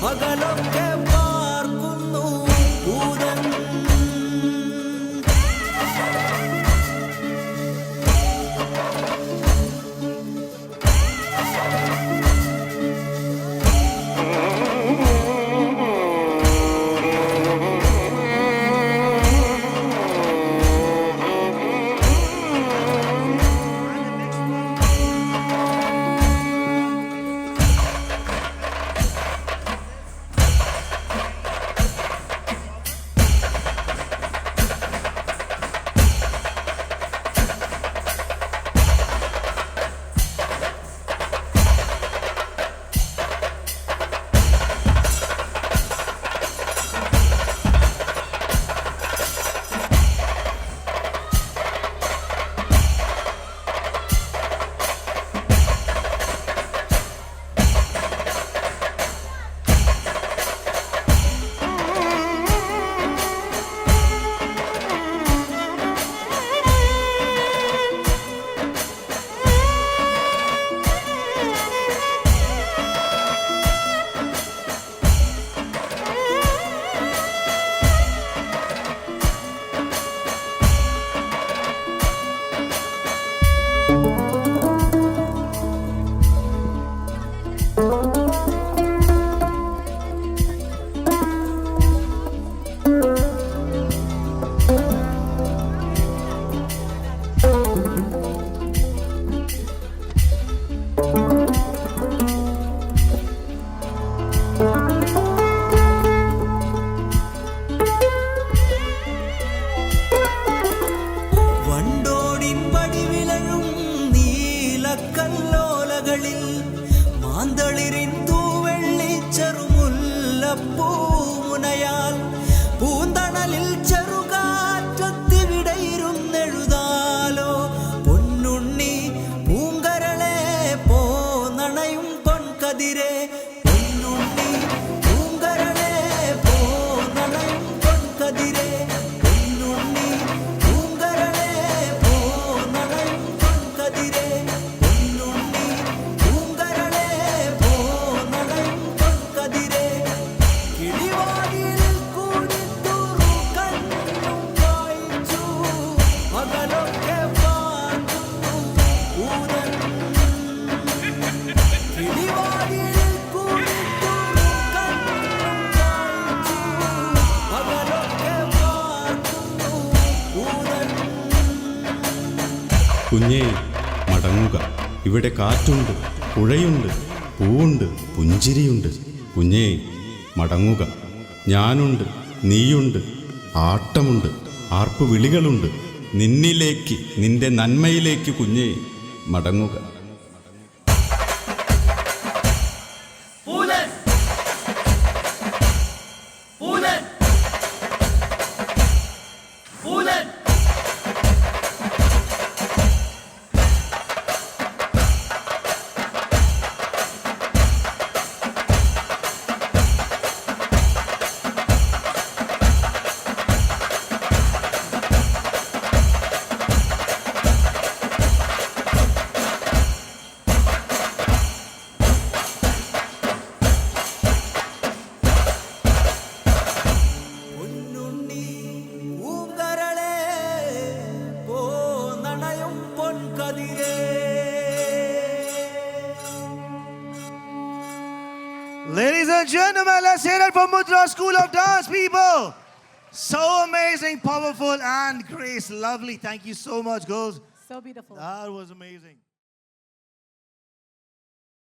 പകലൊക്കെ പാർക്കുന്നു ഭൂതൻ. മാന്തളിരിൻ തൂവെള്ളി ചെറുമുല്ലപ്പൂമുനയാൽ പൂന്തണലിൽ ചെറുകാറ്റത്തിവിടയിരുന്നെഴുതാലോ പൊന്നുണ്ണി പൂങ്കരളെ പോന്നണയും പൊൻകതിരെ. പൊന്നുണ്ണി പൂങ്കരളെ പോന്നണയും പൊൻകതിരെ. പൊന്നുണ്ണി പൂങ്കരളെ പോന്നണയും പൊൻകതിരെ. കുഞ്ഞേ മടങ്ങുക, ഇവിടെ കാറ്റുണ്ട്, പുഴയുണ്ട്, പൂവുണ്ട്, പുഞ്ചിരിയുണ്ട്. കുഞ്ഞേ മടങ്ങുക, ഞാനുണ്ട്, നീയുണ്ട്, ആട്ടമുണ്ട്, ആർപ്പു വിളികളുണ്ട്. നിന്നിലേക്ക്, നിന്റെ നന്മയിലേക്ക് കുഞ്ഞേ മടങ്ങുക. Ladies and gentlemen, let's hear it from Mudra School of Dance, people. So amazing, powerful, and Grace, lovely. Thank you so much, girls. So beautiful. That was amazing.